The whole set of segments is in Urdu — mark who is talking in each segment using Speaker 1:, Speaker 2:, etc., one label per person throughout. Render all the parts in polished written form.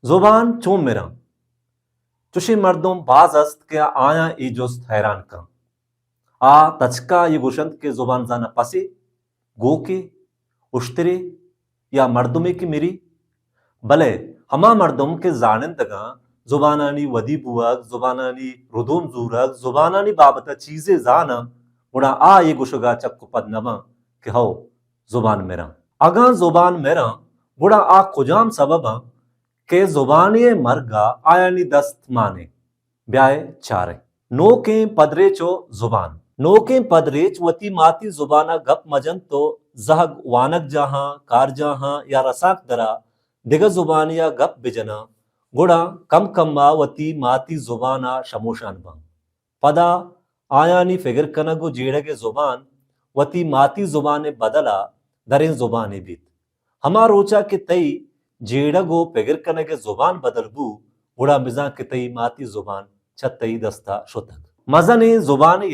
Speaker 1: زبان چون میرا چوشی مردم باز است که آیا ای جست حیران کن تچکا یہ گوشند کے زبان زانا پسی گو کی اشتری یا مردمی کی میری بلے ہما مردم کے زانندگاں زبانانی ودی بوگ زبانانی ردوم زورگ زبانانی بابتا چیزیں زانا گوڑا یہ گوشگا چکو پد نما کہ ہو زبان میرا اگاں زبان میرا گوڑا کجام سببا کہ زبانی مرگا آیانی دست مانے بیائے چارے نوکیں پدریچو زبان نوکیں پدریچ وتی ماتی زبانا گپ مجن تو زہگ وانک جہاں کار جہاں یا رساک درا دگا زبانیا گپ بجنا گوڑا کم کما وتی ماتی زبانا شموشان بان پدا آیانی فگر کنگو جیڑگے زبان وتی ماتی زبان بدلا درین زبانی بیت ہما روچا کہ تئی جیڑگو پگر کنگے زبان بدل بو گوڑا مزاں کہ تئی ماتی زبان چھتئی دستا شتک مزن زبانی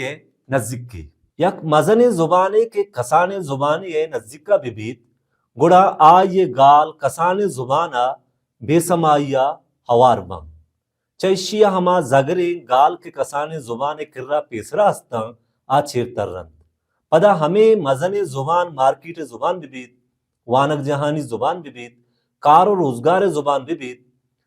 Speaker 1: نزدیکی یک مزن زبانی کے کسان زبانی نزدیکا ببیت گوڑا یہ گال کسان زبانا بے سمائیا ہوار بم چیشیا ہما زگرے گال کے کسان زبان کرا پیسرا ہستا چھیر ترند پدا ہمیں مزن زبان مارکیٹ زبان ببیت وانک جہانی زبان ببیت کار و روزگار زبان ببیت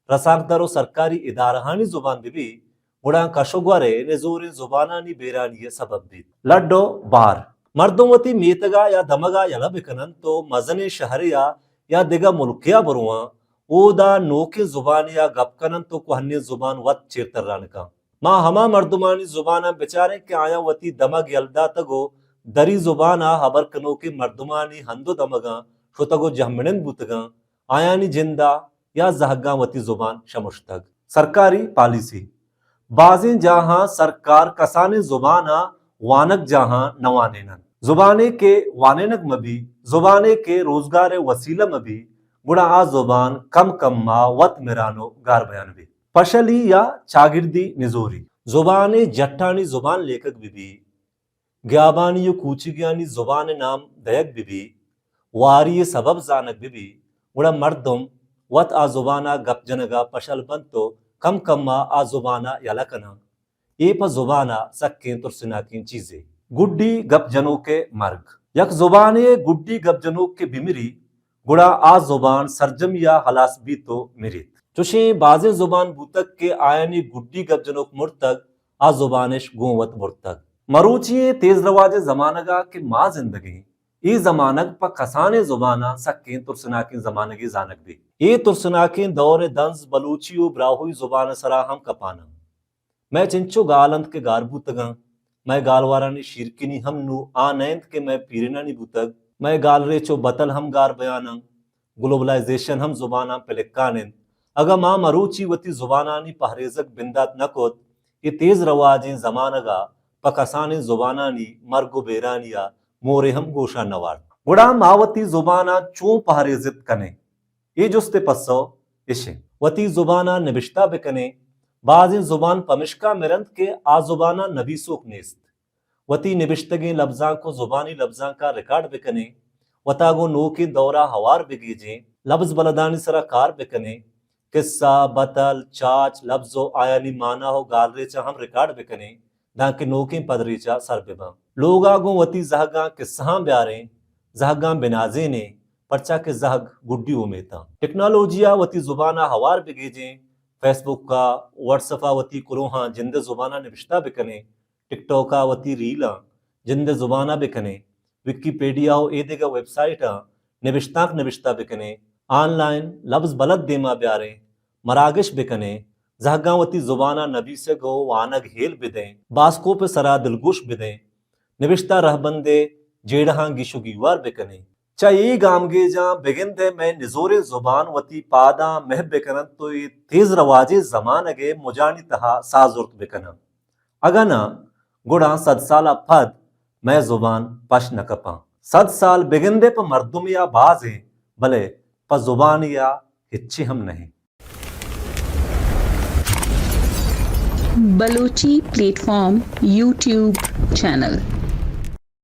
Speaker 1: رساکدر و سرکاری ادارہانی زبان ببیت گوڑا کشگوارے نزور زبانانی بیرانی سبب بیت لڈو بار مردم وتی میتگا یا دمگا یلا بکنن تو مزن شہریا یا دگا ملکیا بروان او دا نوکے زبانیا گپ کنن تو کوہنی زبان وط چیرتر رانکا ماں ہما مردمانی زبانا بچارے کہ آیا وتی دمگ یلدا تگو دری زبانا حبر کنو کے مردمانی ہندو دمگا شتگو جہمنن بوتگا آیانی جندہ یا زہگاں وتی زبان شمشتگ سرکاری پالیسی بازیں جہاں سرکار کسان زبانا وانک جہاں نوانینن زبانے کے وانینک مبی زبانے کے روزگار وسیلہ مبی گوڑا زبان کم کم ما وط میرانو گار بیان بھی پشلی یا چاگردی نزوری زبان جٹانی زبان لیکک بھی گیابانی و کوچگیانی زبان نام دیک بھی واری سبب زانک بھی گوڑا مردم وط زبانا گپ جنگا پشل بند تو کم کم ما زبانا یلکنا یہ پا زبانا سکیں ترسناکین چیزیں گڈی گپ جنو کے مرگ یک زبانے گڈی گپ جنو کے بمری گوڑا زبان سرجم یا حلاس بھی تو میریت چوشیں بازیں زبان بوتک کے آیانی گڈی گپ جنوک مرتگ زبانش گونوت مرتگ مروچی تیز رواج زمانگا کے ماں زندگی ای زمانگ پا کسان زبانا سکیں ترسناکین زمانگی زانگ بھی ای ترسناکین دور دنز بلوچی و براہوی زبان سرا ہم کپانا میں چنچو گالند کے گار بوتگاں میں گالوارانی شیرکنی ہم نو آنیند کے میں پیرنانی بوتگ میں گال ریچو بطل ہم گار بیانا گلوبلائزیشن ہم زبانا پلکانند اگا ماں مروچی وتی زبانانی پہریزک بندات نکوت یہ تیز رواجیں زمانگا پا کسان زبانانی مرگ و بیرانیا مورے ہم گوشا نوار گوڑا ماوتی زبانا چون پہریزت کنے یہ جستے پسو اشیں وتی زبانا نبشتہ بکنے بعض زبان پمشکا مرند کے زبانا نبیسوک نیست وتی نبشتگیں لفظاں کو زبانی لفظاں کا ریکارڈ بکنے وطاگو نو کے دورہ ہوار بگیجیں لفظ بلدانی سرا کار بکنے قصہ بطل چاچ لفظ و آیانی مانا ہو گال ریچا ہم ریکارڈ بکنے دانکہ نوکیں پدریچا سر بباں لوگا گو وتی زہگاں قصہاں بیاریں زہگاں بنازے نے پرچا کے زہگ گڈی امیتا ٹیکنالوجیا وتی زبانہ ہوار بگیجیں فیس بک کا واٹسپا وتی کروہاں جند زبانہ نبشتہ بکنے ٹک ٹوکا وتی ریلاں جند زبانہ بکنے وکیپیڈیا ہو اے دیگا ویب سائٹاں نبشتہ بکنے آن لائن لفظ بلد دیما بیاریں مراگش بکنے زہگاں وتی زبانہ نبی سے گو وانگ ہیل بدیں باسکو پہ سرا دلگوش بدیں نبشتہ رہ بندے جیڑہاں گیشو گیوار بکنے چاہیے گامگے جاں بگن دے میں نزور زبان وتی پادا محب بکنن تو یہ تیز رواجے زمان اگے مجانی تہا سازورت بکنن اگا نا گوڑا 100 سالہ پھد میں زبان پش نکپاں 100 سال بگن دے پا مردم یا بازیں بلے پا زبان یا ہچے ہم نہیں
Speaker 2: Balochi plate form YouTube channel